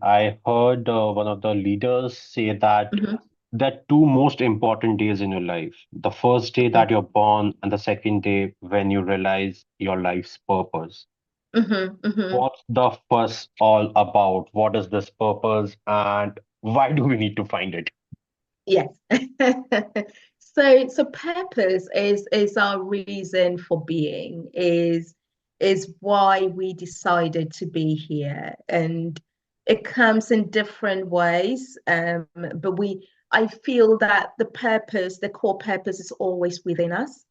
I heard one of the leaders say that Hmm. there are two most important days in your life. The first day that you're born, and the second day when you realize your life's purpose. Hmm. Hmm. What's the fuss all about? What is this purpose, and why do we need to find it? Yes. So purpose is our reason for being, is why we decided to be here. And it comes in different ways. But I feel that the purpose, the core purpose is always within us.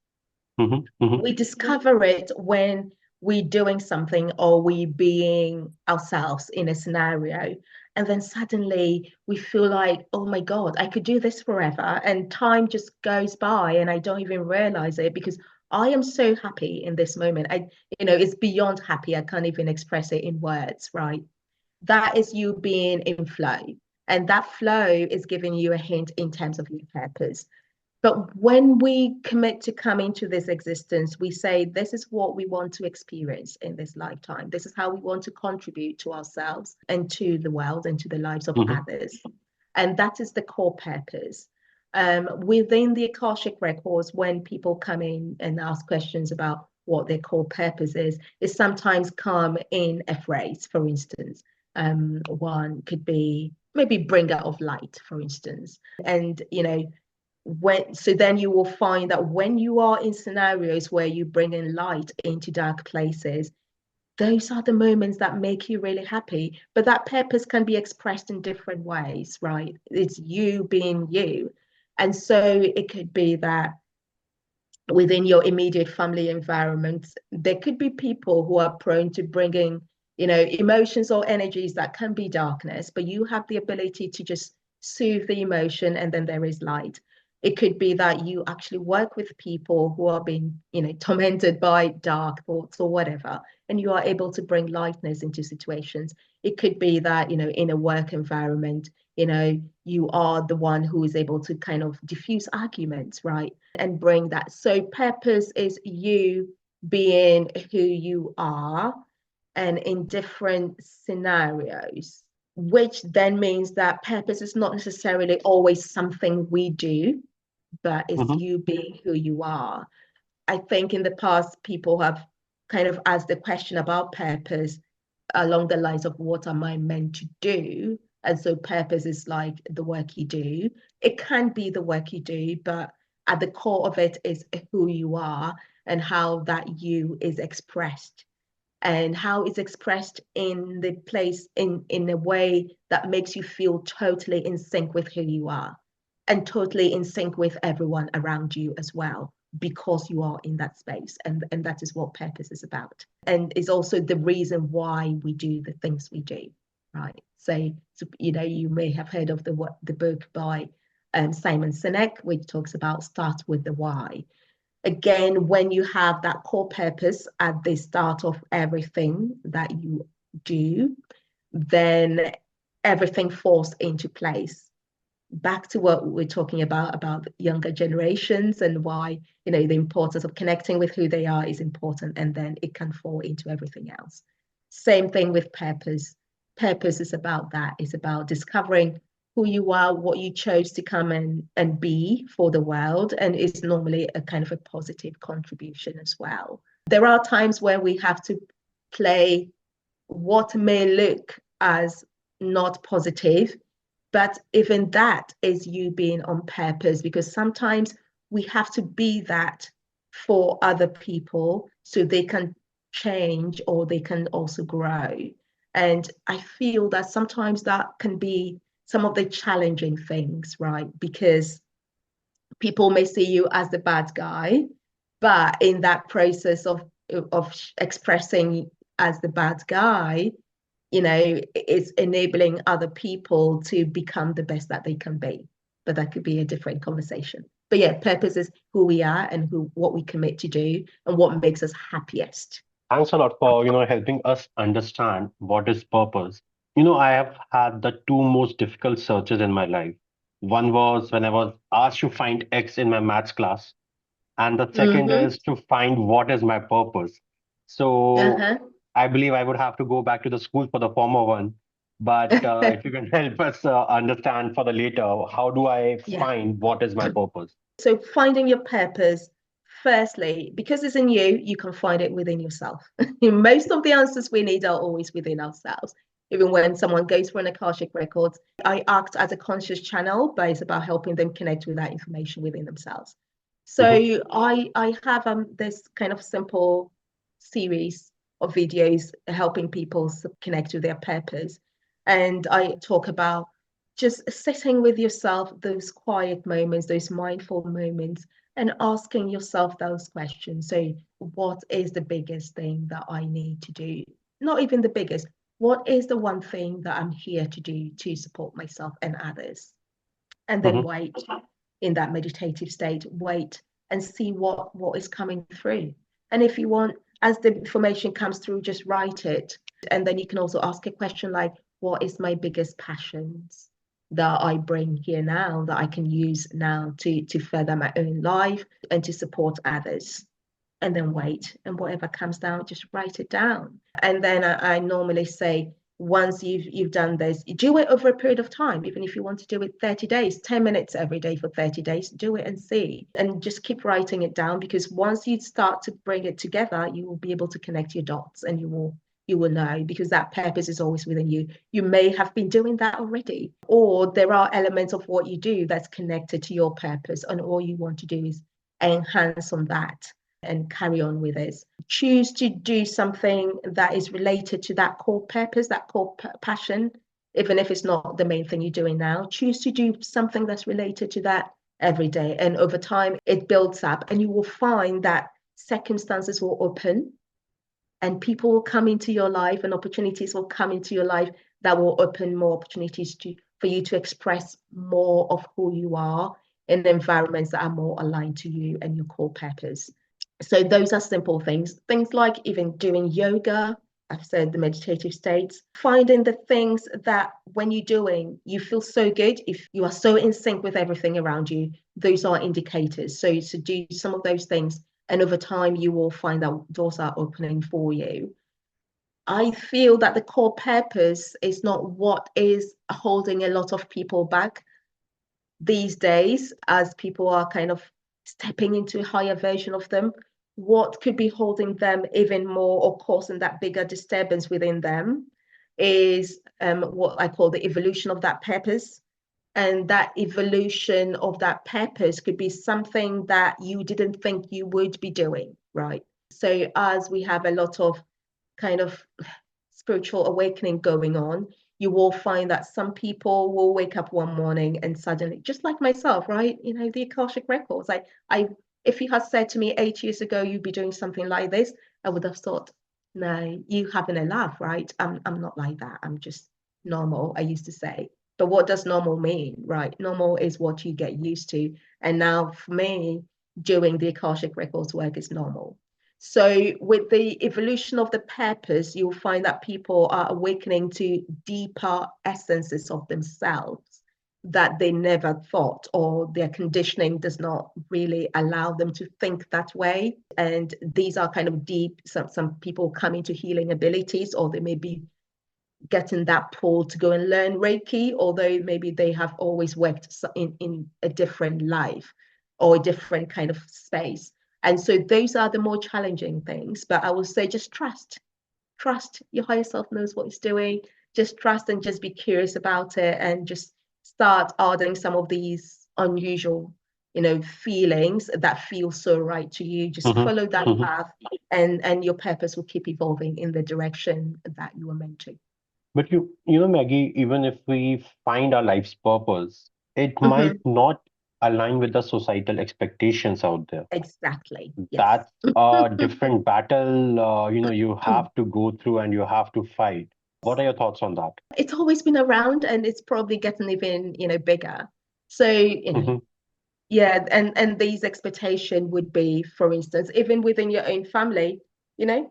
Hmm. Hmm. We discover it when we doing something or we being ourselves in a scenario, and then suddenly we feel like, oh my god, I could do this forever, and time just goes by and I don't even realize it because I am so happy in this moment. It's beyond happy. I can't even express it in words, right? That is you being in flow, and that flow is giving you a hint in terms of your purpose. But when we commit to coming to this existence, we say, this is what we want to experience in this lifetime. This is how we want to contribute to ourselves and to the world and to the lives of Hmm. others. And that is the core purpose. Within the Akashic Records, when people come in and ask questions about what their core purpose is, it sometimes come in a phrase, for instance. One could be maybe bringer of light, for instance. And, then you will find that when you are in scenarios where you bring in light into dark places, those are the moments that make you really happy. But that purpose can be expressed in different ways, right? It's you being you. And so it could be that within your immediate family environment, there could be people who are prone to bringing, emotions or energies that can be darkness, but you have the ability to just soothe the emotion, and then there is light. It could be that you actually work with people who are being, tormented by dark thoughts or whatever, and you are able to bring lightness into situations. It could be that, in a work environment, you are the one who is able to kind of diffuse arguments, right? And bring that. So purpose is you being who you are and in different scenarios, which then means that purpose is not necessarily always something we do, but it's Hmm. you being who you are. I think in the past, people have kind of asked the question about purpose along the lines of what am I meant to do? And so purpose is like the work you do. It can be the work you do, but at the core of it is who you are and how that you is expressed, and how it's expressed in the place in a way that makes you feel totally in sync with who you are and totally in sync with everyone around you as well, because you are in that space, and that is what purpose is about, and is also the reason why we do the things we do, right? So you may have heard of the book by Simon Sinek, which talks about start with the why. Again, when you have that core purpose at the start of everything that you do, then everything falls into place. Back to what we're talking about younger generations and why, the importance of connecting with who they are is important, and then it can fall into everything else. Same thing with purpose. Purpose is about that. It's about discovering who you are, what you chose to come and be for the world, and it's normally a kind of a positive contribution as well. There are times where we have to play what may look as not positive, but even that is you being on purpose, because sometimes we have to be that for other people so they can change or they can also grow. And I feel that sometimes that can be some of the challenging things, right? Because people may see you as the bad guy, but in that process of expressing as the bad guy, it's enabling other people to become the best that they can be. But that could be a different conversation. But yeah, purpose is who we are and what we commit to do and what makes us happiest. Thanks a lot for, helping us understand what is purpose. I have had the two most difficult searches in my life. One was when I was asked to find X in my maths class, and the second Mm-hmm. is to find what is my purpose. So Uh-huh. I believe I would have to go back to the school for the former one. But if you can help us understand for the later, how do I Yeah. find what is my purpose? So finding your purpose, firstly, because it's in you, you can find it within yourself. Most of the answers we need are always within ourselves. Even when someone goes for an Akashic Records, I act as a conscious channel, but it's about helping them connect with that information within themselves. So Hmm. I have this kind of simple series of videos helping people connect with their purpose. And I talk about just sitting with yourself, those quiet moments, those mindful moments, and asking yourself those questions. So, what is the biggest thing that I need to do? Not even the biggest. What is the one thing that I'm here to do to support myself and others? And then Hmm. wait in that meditative state, wait and see what is coming through. And if you want, as the information comes through, just write it. And then you can also ask a question like, what is my biggest passions that I bring here now that I can use now to further my own life and to support others? And then wait, and whatever comes down, just write it down. And then I normally say, once you've done this, do it over a period of time. Even if you want to do it 30 days, 10 minutes every day for 30 days, do it and see. And just keep writing it down, because once you start to bring it together, you will be able to connect your dots, and you will know, because that purpose is always within you. You may have been doing that already, or there are elements of what you do that's connected to your purpose, and all you want to do is enhance on that and carry on with it. Choose to do something that is related to that core purpose, that core passion, even if it's not the main thing you're doing now. Choose to do something that's related to that every day. And over time, it builds up, and you will find that circumstances will open and people will come into your life, and opportunities will come into your life that will open more opportunities for you to express more of who you are in environments that are more aligned to you and your core purpose. So those are simple things like even doing yoga. I've said the meditative states, finding the things that when you're doing, you feel so good. If you are so in sync with everything around you, those are indicators. So to do some of those things, and over time, you will find that doors are opening for you. I feel that the core purpose is not what is holding a lot of people back these days, as people are kind of stepping into a higher version of them. What could be holding them even more or causing that bigger disturbance within them is what I call the evolution of that purpose. And that evolution of that purpose could be something that you didn't think you would be doing, right? So, as we have a lot of kind of spiritual awakening going on, you will find that some people will wake up one morning and suddenly, just like myself, right? The Akashic Records. If you had said to me 8 years ago you'd be doing something like this, I would have thought, no, you having a laugh, right? I'm not like that. I'm just normal, I used to say. But what does normal mean, right? Normal is what you get used to. And now for me, doing the Akashic Records work is normal. So, with the evolution of the purpose, you'll find that people are awakening to deeper essences of themselves that they never thought, or their conditioning does not really allow them to think that way. And these are kind of deep, some people come into healing abilities, or they may be getting that pull to go and learn Reiki, although maybe they have always worked in a different life or a different kind of space. And so those are the more challenging things. But I will say just trust your higher self knows what it's doing. Just trust and just be curious about it, and just start adding some of these unusual, feelings that feel so right to you. Just Hmm. follow that Hmm. path, and your purpose will keep evolving in the direction that you were meant to. But Maggie, even if we find our life's purpose, it might Mhm. not align with the societal expectations out there. Exactly. Yes. That's a different battle, you have to go through and you have to fight. What are your thoughts on that? It's always been around, and it's probably getting even, bigger. So, Hmm. yeah, and these expectation would be, for instance, even within your own family, you know,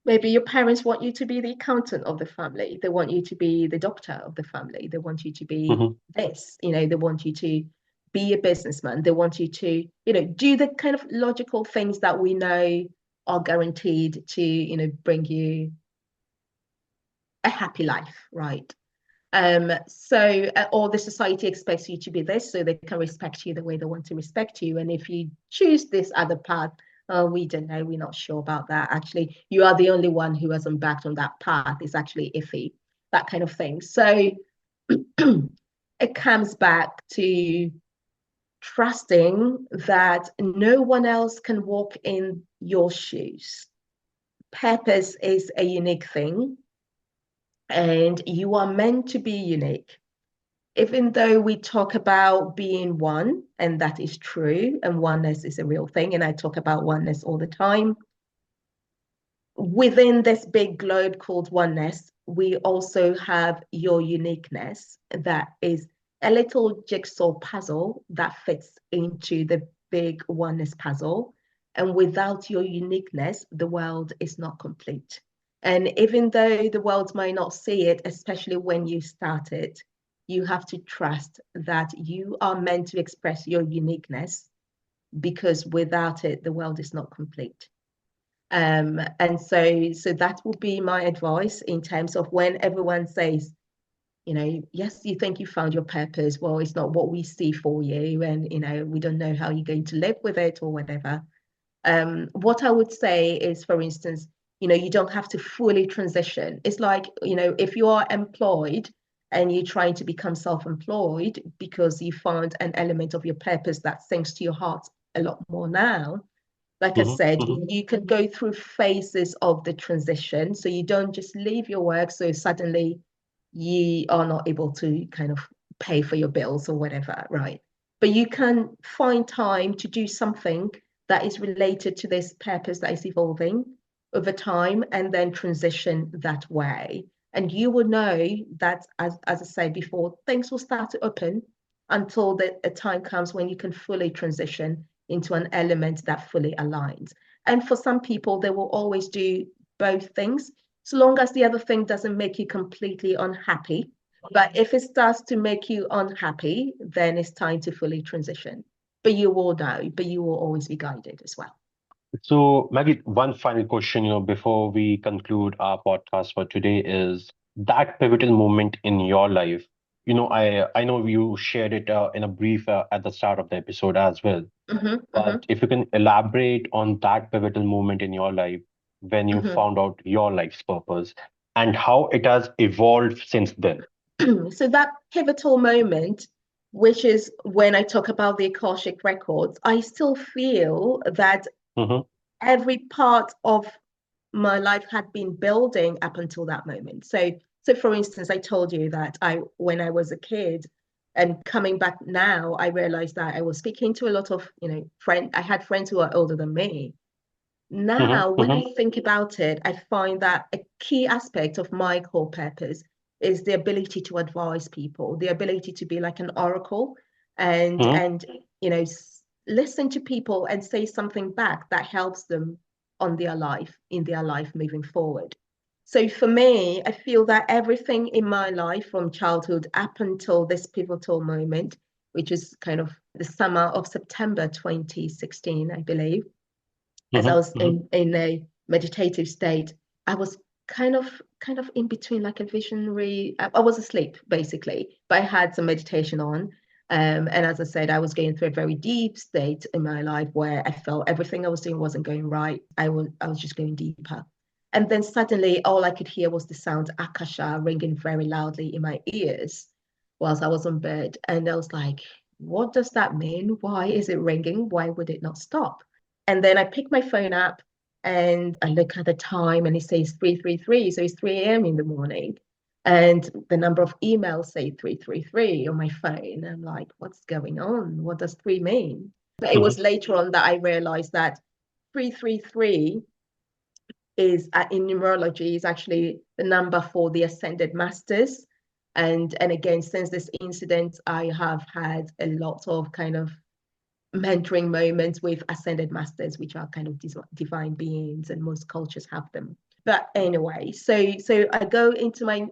maybe your parents want you to be the accountant of the family. They want you to be the doctor of the family. They want you to be Hmm. this, they want you to be a businessman. They want you to, do the kind of logical things that we know are guaranteed to, bring you a happy life, right? Or the society expects you to be this, so they can respect you the way they want to respect you. And if you choose this other path, we don't know, we're not sure about that. Actually, you are the only one who has embarked on that path. It's actually iffy, that kind of thing. So it comes back to trusting that no one else can walk in your shoes. Purpose is a unique thing, and you are meant to be unique. Even though we talk about being one, and that is true, and oneness is a real thing, and I talk about oneness all the time, within this big globe called oneness, we also have your uniqueness that is a little jigsaw puzzle that fits into the big oneness puzzle. And without your uniqueness, the world is not complete. And even though the world might not see it, especially when you start it, you have to trust that you are meant to express your uniqueness, because without it, the world is not complete. And so that will be my advice in terms of when everyone says, yes, you think you found your purpose. Well, it's not what we see for you. And, we don't know how you're going to live with it or whatever. What I would say is, for instance, you don't have to fully transition. It's like, if you are employed and you're trying to become self-employed because you found an element of your purpose that sinks to your heart a lot more now, like I said, you can go through phases of the transition. So you don't just leave your work, so suddenly you are not able to kind of pay for your bills or whatever, right? But you can find time to do something that is related to this purpose that is evolving over time, and then transition that way. And you will know that, as I said before, things will start to open until a time comes when you can fully transition into an element that fully aligns. And for some people, they will always do both things, so long as the other thing doesn't make you completely unhappy. But if it starts to make you unhappy, then it's time to fully transition. But you will know, but you will always be guided as well. So, Maggie, one final question, before we conclude our podcast for today is that pivotal moment in your life. I know you shared it in a brief at the start of the episode as well. But if you can elaborate on that pivotal moment in your life when you found out your life's purpose and how it has evolved since then. So that pivotal moment, which is when I talk about the Akashic Records, I still feel that Mm-hmm, every part of my life had been building up until that moment. So for instance, I told you that when I was a kid and coming back now, I realized that I was speaking to a lot of, friends. I had friends who are older than me. Now, when I think about it, I find that a key aspect of my core purpose is the ability to advise people, the ability to be like an oracle, and mm-hmm, and listen to people and say something back that helps them on their life, in their life moving forward. So for me, I feel that everything in my life from childhood up until this pivotal moment, which is kind of the summer of September 2016, I believe, as I mm-hmm, was in a meditative state, I was kind of in between, like a visionary. I was asleep basically, but I had some meditation on. And as I said, I was going through a very deep state in my life where I felt everything I was doing wasn't going right. I was just going deeper. And then suddenly all I could hear was the sound Akasha ringing very loudly in my ears whilst I was on bed. And I was like, what does that mean? Why is it ringing? Why would it not stop? And then I pick my phone up and I look at the time and it says 333. So it's 3 a.m. in the morning. And the number of emails say 333 on my phone. I'm like, what's going on? What does three mean? But it mm-hmm, was later on that I realized that 333 is in numerology is actually the number for the ascended masters. And again, since this incident, I have had a lot of kind of mentoring moments with ascended masters, which are kind of divine beings, and most cultures have them. But anyway, so I go into my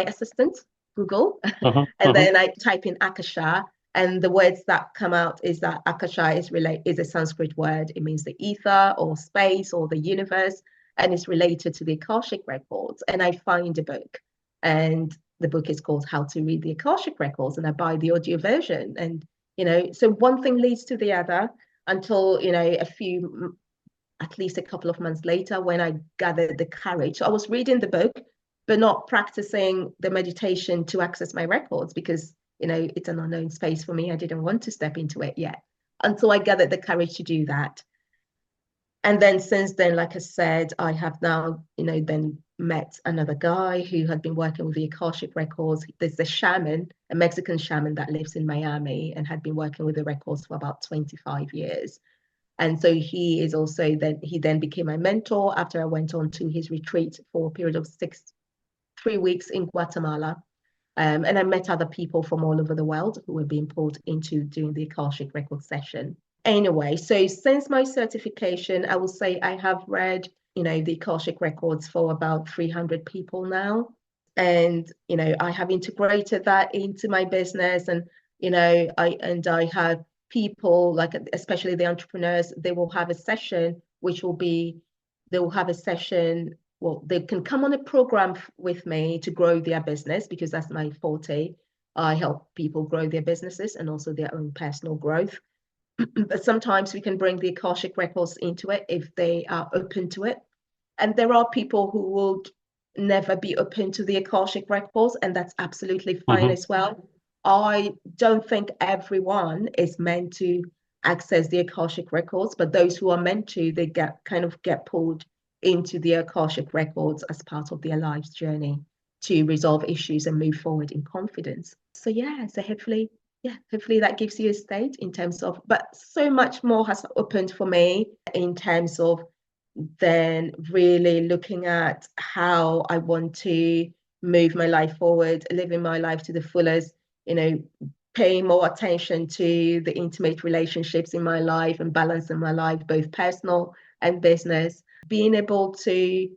assistant, Google, and mm-hmm, then I type in Akasha, and the words that come out is that Akasha is a Sanskrit word. It means the ether or space or the universe, and it's related to the Akashic records. And I find a book And the book is called How to Read the Akashic Records, and I buy the audio version. And, so one thing leads to the other until, at least a couple of months later, when I gathered the courage. So I was reading the book, but not practicing the meditation to access my records because, it's an unknown space for me. I didn't want to step into it yet until I gathered the courage to do that. And then since then, like I said, I have now, then met another guy who had been working with the Akashic Records. There's a shaman, a Mexican shaman that lives in Miami and had been working with the records for about 25 years. And so he then became my mentor after I went on to his retreat for a period of 3 weeks in Guatemala. And I met other people from all over the world who were being pulled into doing the Akashic Record session. Anyway, so since my certification, I will say I have read, the Akashic Records for about 300 people now. And, I have integrated that into my business. And, I have people, like especially the entrepreneurs, they will have a session, they will have a session, well, they can come on a program with me to grow their business because that's my forte. I help people grow their businesses and also their own personal growth. But sometimes we can bring the Akashic Records into it if they are open to it. And there are people who would never be open to the Akashic Records, and that's absolutely fine Mm-hmm. as well. I don't think everyone is meant to access the Akashic Records, but those who are meant to, they get pulled into the Akashic Records as part of their life's journey to resolve issues and move forward in confidence. So yeah, so hopefully that gives you a state in terms of, but so much more has opened for me in terms of then really looking at how I want to move my life forward, living my life to the fullest, paying more attention to the intimate relationships in my life and balancing my life, both personal and business, being able to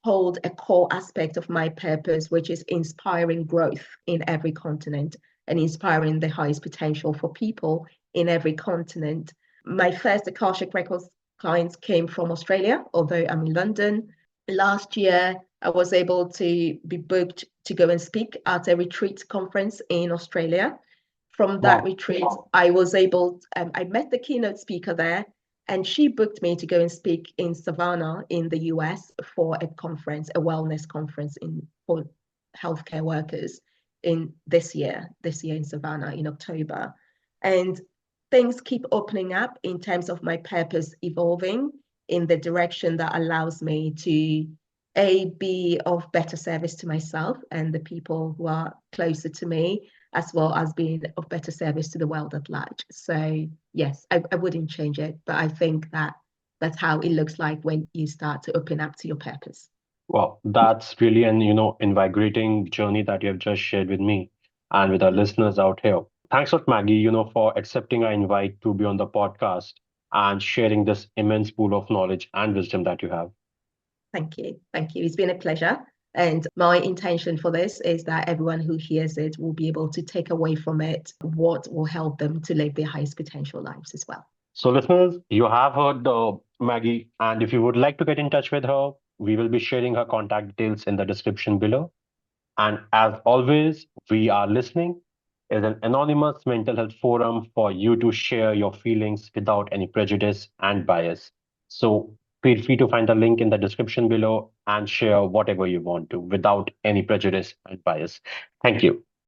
hold a core aspect of my purpose, which is inspiring growth in every continent and inspiring the highest potential for people in every continent. My first Akashic Records clients came from Australia, although I'm in London. Last year, I was able to be booked to go and speak at a retreat conference in Australia. From that Wow. retreat, I met the keynote speaker there, and she booked me to go and speak in Savannah in the US for a conference, a wellness conference for healthcare workers in this year in Savannah in October. And things keep opening up in terms of my purpose evolving in the direction that allows me to be of better service to myself and the people who are closer to me, as well as being of better service to the world at large. So yes, I wouldn't change it, but I think that's how it looks like when you start to open up to your purpose. Well, that's really an, invigorating journey that you have just shared with me and with our listeners out here. Thanks a lot, Maggie, for accepting our invite to be on the podcast and sharing this immense pool of knowledge and wisdom that you have. Thank you. Thank you. It's been a pleasure. And my intention for this is that everyone who hears it will be able to take away from it what will help them to live their highest potential lives as well. So, listeners, you have heard Maggie, and if you would like to get in touch with her, we will be sharing her contact details in the description below. And as always, We Are Listening is an anonymous mental health forum for you to share your feelings without any prejudice and bias. So feel free to find the link in the description below and share whatever you want to without any prejudice and bias. Thank you.